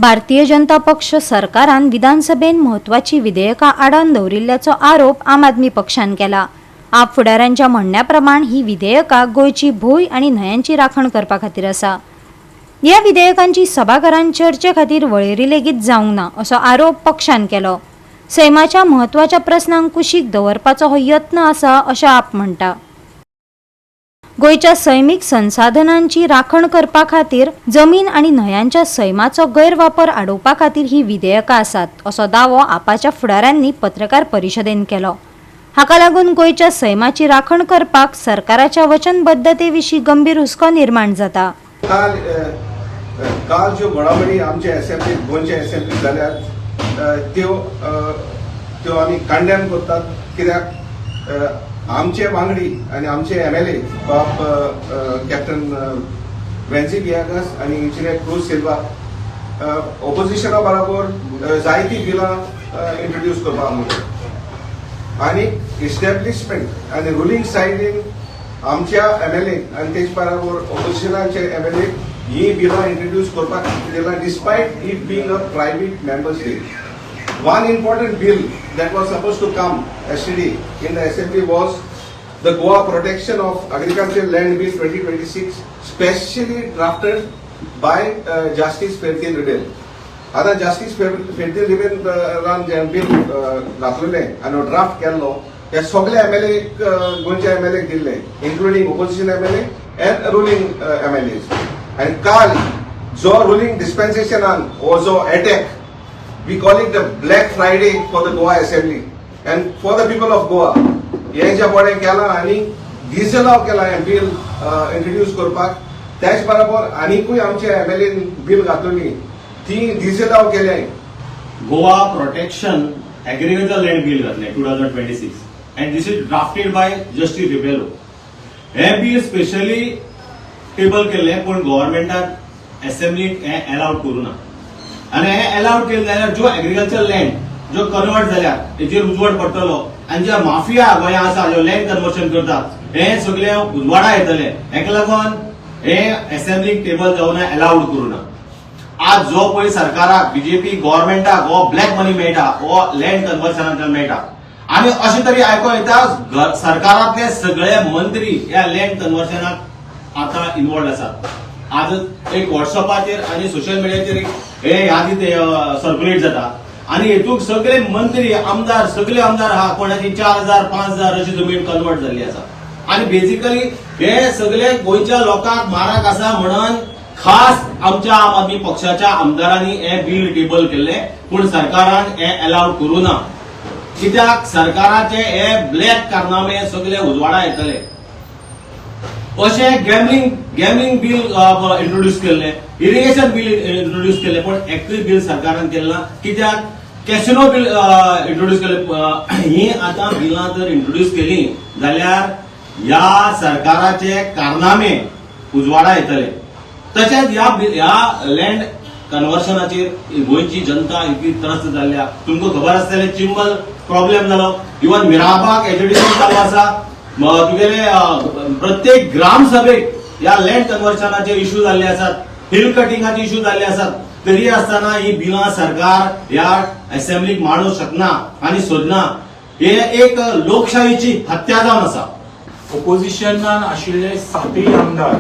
भारतीय जनता पक्ष सरकारान विधानसभेन महत्वाची विधेयकां आडावन दवरिल्ल्याचो आरोप आम आदमी पक्षान केला। आप फुडाऱ्यांच्या म्हणण्याप्रमाण ही विधेयकां गोंयची भूंय आनी न्हंयांची राखण करपा खातीर आसा। ह्या विधेयकांची सभाघरांत चर्चे खातीर वळेरी लेगीत जावंक ना असो आरोप पक्षान केलो। सैमाच्या महत्वाच्या प्रस्नांक कुशीक दवरपाचो हो यत्न आसा अशें आप म्हणटा। गोंयच्या सैमीक संसाधनांची राखण करपा खातीर जमीन आनी न्हंयांच्या सैमाचो गैरवापर आडोवपा खातीर ही विधेयकां आसात असो दावो आपाच्या फुडाऱ्यांनी पत्रकार परिशदेन केलो। हाका लागून गोंयच्या सैमाची राखण करपाक सरकाराच्या वचनबद्धते विशीं गंभीर हुस्को निर्माण जाता। काल ज्यो घडामोडी आमच्या असेंब्लीत गोंयच्या असेंब्लीत जाल्यात त्यो आमी कांड्यान करतात। कित्याक आमचे वांगडी आनी आमचे MLA बाब कॅप्टन वेन्सी वियागास आनी इंजिनियर क्रूज सिल्वा ऑपोजिशना बरोबर जायती बिलां इंट्रोड्यूस करपाक म्हणून आनी इस्टॅब्लिशमेंट आनी रुलींग सायडीन आमच्या MLA आनी तेच बरोबर ऑपोजिशनाचे MLA ही बिलां इंट्रोड्यूस करपाक दिला despite it being a private member state. One important bill that was supposed to come yesterday in the assembly was the Goa Protection of Agricultural Land Bill 2026, specially drafted by Justice Fertil Ridel. आता Justice Fertil Ridel ran जे bill घातलेले आणि draft केल्लो हे सगळे MLA गोंयच्या MLA दिल्ले including opposition MLA and ruling MLAs. आणि काल जो ruling dispensationan or जो attack, we call it the Black Friday for the Goa Assembly and for the people of Goa. यांच्या बडे केला आणि दिसलाव केला हे बिल इंट्रोड्यूस करपाक। त्याच बरोबर आनीकूय आमचे MLA बिल घातली ती दिसलाव केले। Goa protection agriculture land bill घातले 2026 and this is drafted by Justice Ribello. हे बिल स्पेशली टेबल केले पण गव्हर्नमेंटान असेंब्लीक हे अलाउड करू ना आणि हे अलाउड केले जाल्यार जो एग्रीकल्चर लँड जो कन्वर्ट जाल्यार तेजेर उजवड पडटलो आणि ज्या माफिया गोंया आसा जो लँड कन्वर्शन करतात हे सगळे उजवाडा येतले। हेका लागून हे असेंब्लीक टेबल जावन अलाउड करू ना। आज जो पळय सरकाराक बीजेपी गव्हर्नमेंटाक हो ब्लॅक मनी मेळटा हो लँड कन्वर्शनांतल्यान मेळटा आनी अशें तरी आयकूं येता सरकारांतले सगळे मंत्री ह्या लँड कन्वर्शनाक आता इन्वॉल्ड आसात। आज एक व्हॉट्सअपाचेर आणि सोशल मिडियाचेर हे यादी सर्क्युलेट जाता आणि हेतून सगळे मंत्री आमदार सगळे आमदार हा कोणाची 4000 5000 अशी जमीन कन्वर्ट झाली आसा आणि बेसिकली हे सगळे गोंयच्या लोकांक माराक आसा म्हणून खास आमच्या आम आदमी पक्षाच्या आमदारांनी हे बिल टेबल केले पण सरकारान हे अलाउड करू ना। कित्याक सरकाराचे हे ब्लॅक कारनामे सगळे उजवाडा येतले। अशे गॅमलिंग बिल इंट्रोड्यूस केले, इरिगेशन बिल इंट्रोड्यूस केले पण एकूय बिल सरकारान केले ना। कित्याक कॅसिनो बिल इंट्रोड्यूस केले ही आता बिलां जर इंट्रोड्यूस केली जाल्यार ह्या सरकाराचे कारनामे उजवाडा येतले। तशेंच ह्या लँड कन्वर्शनाचेर गोंयची जनता इतकी त्रस्त जाल्ल्या। तुमकां खबर आसतलें चिंबल प्रॉब्लेम जालो, इवन मिराबाग एज्युकेशन चालू आसा। तुगेले प्रत्येक ग्रामसभेक या लँड कन्वर्शनाचे इश्यू जाल्ले आसात, हिल कटिंगाचे इश्यू जाल्ले आसात। तरी आसतना ही बिलां सरकार ह्या असेंब्लीक मांडूंक शकना आनी सोदना। हे एक लोकशाहीची हत्या जावन आसा। ऑपोजिशनान आशिल्ले 7 आमदार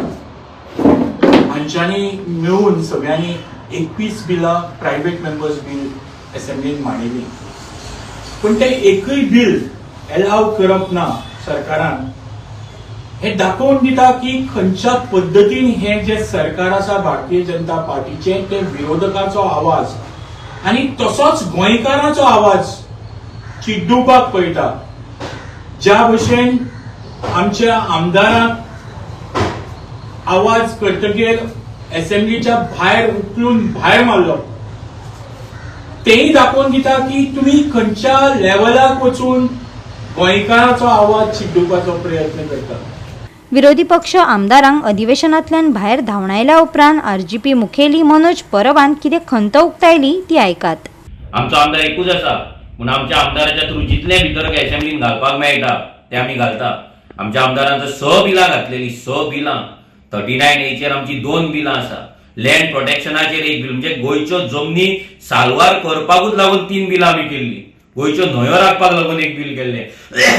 हांच्यांनी मेळून सगळ्यांनी 21 बिलां प्रायव्हेट मेंबर्स बिल असेंब्लीत मांडिल्ली पण ते एकूय बिल अलाव करप ना सरकारान। हे दाखोवन दिता की खंयच्या पद्धतीन हे जे सरकार आसा भारतीय जनता पार्टीचे ते विरोधकाचो आवाज आणि तसोच गोंयकारांचो आवाज चिड्डुवपाक पळयता। ज्या भशेन आमच्या आमदारांक आवाज करतकीर असेंब्लीच्या भायर उखलून भायर मारलो तेही दाखोवन दिता की तुम्ही खंयच्या लेवलाक वचून गोंयकारांचो आवाज चिड्डुवपाचो प्रयत्न करता। विरोधी पक्ष आमदारांक अधिवेशनांतल्यान भायर धांवडायल्या उपरांत RGP मुखेली मनोज परवान कितें खंत उक्तायली ती आयकात। आमचो आमदार एकूच आसा पूण आमच्या आमदाराच्या थ्रू जितले भितर असेंब्लीन घालपाक मेळटा ते आमी घालता। आमच्या आमदारान 6 बिलां घातलेली 6 बिलां 39A चेर आमची 2 बिलां आसा लँड प्रोटेक्शनाचेर एक बील, म्हणजे गोंयच्यो जमनी साल्वार करपाकूच लागून 3 बिलां आमी केल्ली. गोंयच्यो न्हंयो राखपाक लागून एक बील केल्लें,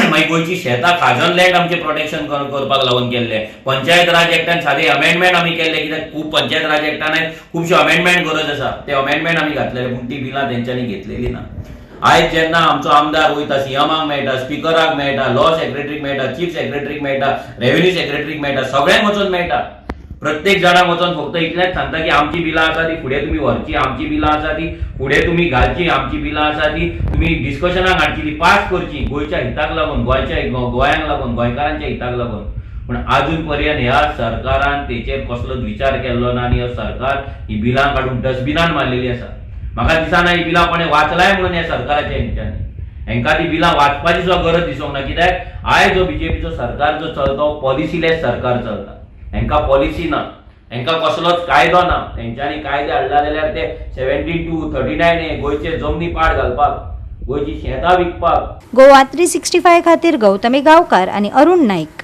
मागीर गोंयची शेतां खाजन लँड आमचे प्रोटेक्शन करपाक लागून केल्लें. पंचायत राज एक्टान सादें अमेंडमेंट आमी केल्ले, कित्याक खूब पंचायत राज एक्टान खुबश्यो अमेंडमेंट गरज आसा, ते अमेंडमेंट आमी घातलेले, पूण ती बिलां तेंच्यांनी घेतलेली ना. आयज जेन्ना आमचो आमदार वयता, सीएमाक मेळटा, स्पिकराक मेळटा, लॉ सेक्रेटरीक मेळटा, चीफ सेक्रेटरीक मेळटा, रेव्हेन्यू सेक्रेटरीक मेळटा, सगळ्यांक वचोन मेळटा. प्रत्येक जाणाक वचोन फक्त इतलेंच सांगता की आमची बिलां आसा ती फुडें तुमी व्हरची, आमची बिलां आसा ती फुडें तुमी घालची, आमची बिलां आसा ती तुमी डिस्कशनाक हाडची, ती पास करची गोंयच्या हिताक लागून, गोंयांक लागून, गोंयकारांच्या हिताक लागून. पूण आजून पर्यंत ह्या सरकारान तेचेर कसलोच विचार केल्लो ना, आनी हो सरकार ही बिलां काडून डस्टबिनान मारलेली आसा. म्हाका दिसना ही बिलां कोणें वाचलाय म्हणून ह्या सरकाराच्या हेंच्यांनी. हेंकां ती बिलां वाचपाची सुद्दां गरज दिसूंक ना, कित्याक आयज जो बीजेपीचो सरकार जो चलता हो पॉलिसीलेस सरकार चलता. हेंकां पॉलिसी ना, हेंकां कसलोच कायदो ना. तेंच्यांनी कायदे हाडला जाल्यार ते 72-39 गोंयचे जमनी पाड घालपाक, गोंयची शेतां विकपाक. गोवा 365 खातीर गौतमी गांवकार आनी अरुण नाईक.